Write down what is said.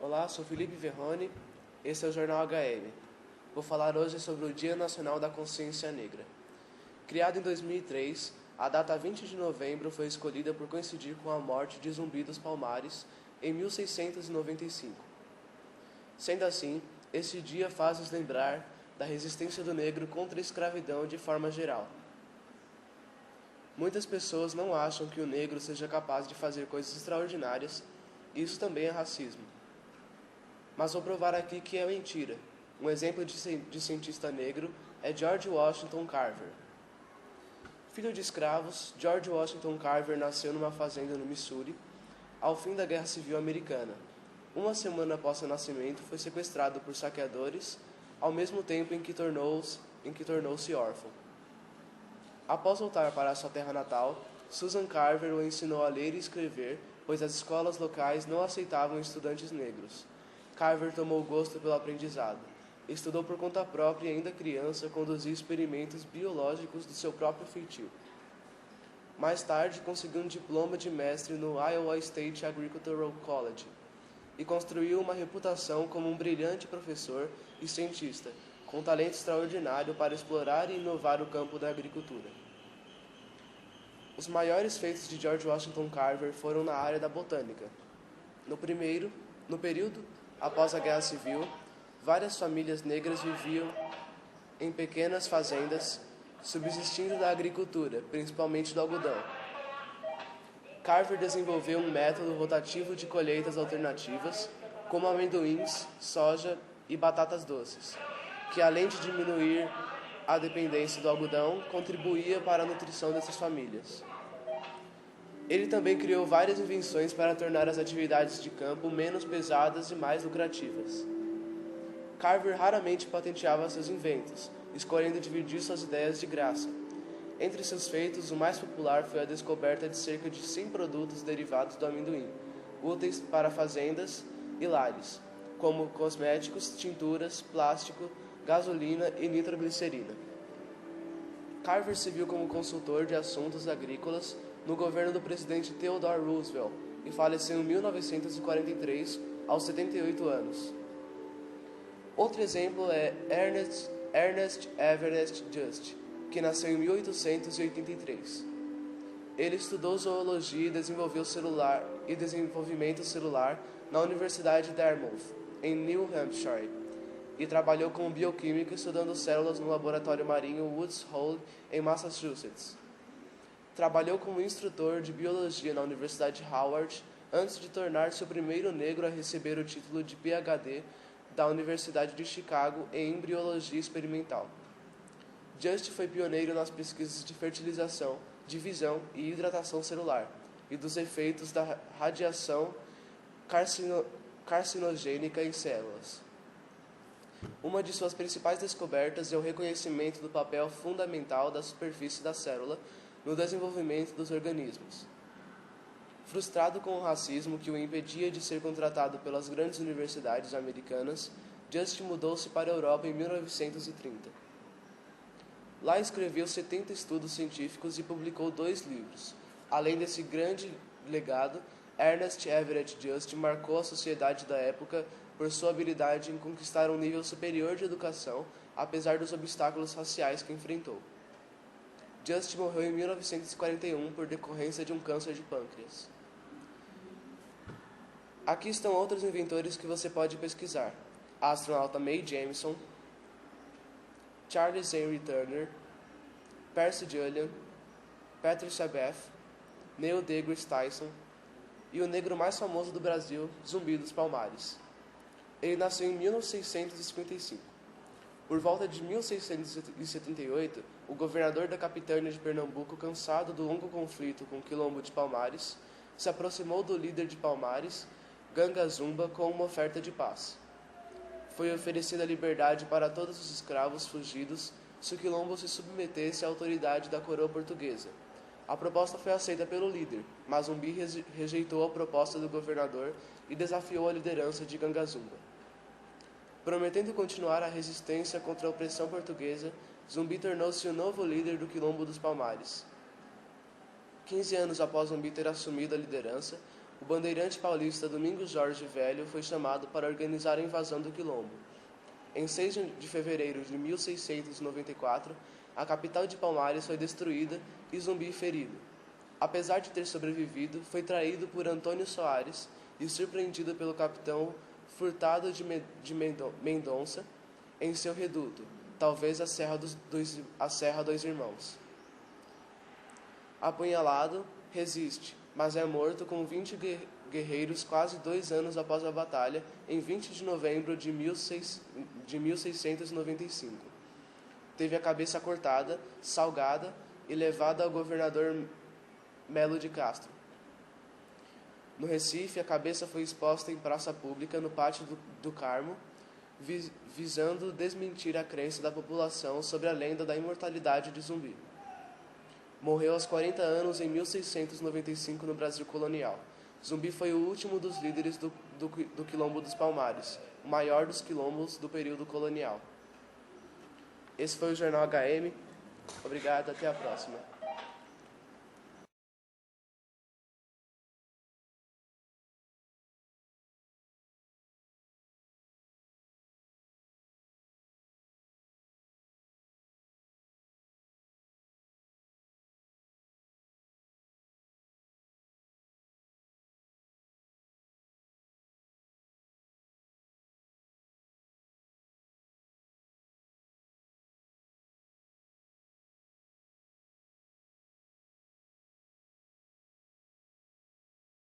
Olá, sou Felipe Verrone, esse é o Jornal HM. Vou falar hoje sobre o Dia Nacional da Consciência Negra. Criado em 2003, a data 20 de novembro foi escolhida por coincidir com a morte de Zumbi dos Palmares em 1695. Sendo assim, esse dia faz-nos lembrar da resistência do negro contra a escravidão de forma geral. Muitas pessoas não acham que o negro seja capaz de fazer coisas extraordinárias, e isso também é racismo. Mas vou provar aqui que é mentira. Um exemplo de cientista negro é George Washington Carver. Filho de escravos, George Washington Carver nasceu numa fazenda no Missouri, ao fim da Guerra Civil Americana. Uma semana após seu nascimento, foi sequestrado por saqueadores, ao mesmo tempo em que tornou-se órfão. Após voltar para sua terra natal, Susan Carver o ensinou a ler e escrever, pois as escolas locais não aceitavam estudantes negros. Carver tomou gosto pelo aprendizado. Estudou por conta própria e, ainda criança, conduziu experimentos biológicos do seu próprio feitio. Mais tarde, conseguiu um diploma de mestre no Iowa State Agricultural College e construiu uma reputação como um brilhante professor e cientista, com talento extraordinário para explorar e inovar o campo da agricultura. Os maiores feitos de George Washington Carver foram na área da botânica. No período após a Guerra Civil, várias famílias negras viviam em pequenas fazendas, subsistindo da agricultura, principalmente do algodão. Carver desenvolveu um método rotativo de colheitas alternativas, como amendoins, soja e batatas doces, que, além de diminuir a dependência do algodão, contribuía para a nutrição dessas famílias. Ele também criou várias invenções para tornar as atividades de campo menos pesadas e mais lucrativas. Carver raramente patenteava seus inventos, escolhendo dividir suas ideias de graça. Entre seus feitos, o mais popular foi a descoberta de cerca de 100 produtos derivados do amendoim, úteis para fazendas e lares, como cosméticos, tinturas, plástico, gasolina e nitroglicerina. Carver se viu como consultor de assuntos agrícolas no governo do presidente Theodore Roosevelt e faleceu em 1943, aos 78 anos. Outro exemplo é Ernest Everett Just, que nasceu em 1883. Ele estudou zoologia e desenvolvimento celular na Universidade de Dartmouth, em New Hampshire, e trabalhou como bioquímico estudando células no laboratório marinho Woods Hole, em Massachusetts. Trabalhou como instrutor de biologia na Universidade de Howard, antes de tornar-se o primeiro negro a receber o título de PhD da Universidade de Chicago em embriologia experimental. Just foi pioneiro nas pesquisas de fertilização, divisão e hidratação celular, e dos efeitos da radiação carcinogênica em células. Uma de suas principais descobertas é o reconhecimento do papel fundamental da superfície da célula no desenvolvimento dos organismos. Frustrado com o racismo que o impedia de ser contratado pelas grandes universidades americanas, Just mudou-se para a Europa em 1930. Lá escreveu 70 estudos científicos e publicou 2 livros. Além desse grande legado, Ernest Everett Just marcou a sociedade da época por sua habilidade em conquistar um nível superior de educação, apesar dos obstáculos raciais que enfrentou. Just morreu em 1941 por decorrência de um câncer de pâncreas. Aqui estão outros inventores que você pode pesquisar: a astronauta Mae Jemison, Charles Henry Turner, Percy Julian, Patricia Beth, Neil deGrasse Tyson e o negro mais famoso do Brasil, Zumbi dos Palmares. Ele nasceu em 1655. Por volta de 1678, o governador da capitânia de Pernambuco, cansado do longo conflito com o Quilombo de Palmares, se aproximou do líder de Palmares, Ganga Zumba, com uma oferta de paz. Foi oferecida a liberdade para todos os escravos fugidos se o Quilombo se submetesse à autoridade da coroa portuguesa. A proposta foi aceita pelo líder, mas Zumbi rejeitou a proposta do governador e desafiou a liderança de Ganga Zumba. Prometendo continuar a resistência contra a opressão portuguesa, Zumbi tornou-se o novo líder do Quilombo dos Palmares. 15 anos após Zumbi ter assumido a liderança, o bandeirante paulista Domingos Jorge Velho foi chamado para organizar a invasão do Quilombo. Em 6 de fevereiro de 1694, a capital de Palmares foi destruída e Zumbi ferido. Apesar de ter sobrevivido, foi traído por Antônio Soares e surpreendido pelo capitão Furtado de Mendonça em seu reduto, talvez a Serra Dois Irmãos. Apunhalado, resiste, mas é morto com 20 guerreiros quase 2 anos após a batalha, em 20 de novembro de 1695. Teve a cabeça cortada, salgada e levada ao governador Melo de Castro. No Recife, a cabeça foi exposta em praça pública no Pátio do Carmo, visando desmentir a crença da população sobre a lenda da imortalidade de Zumbi. Morreu aos 40 anos em 1695 no Brasil colonial. Zumbi foi o último dos líderes do Quilombo dos Palmares, o maior dos quilombos do período colonial. Esse foi o Jornal HM. Obrigado, até a próxima.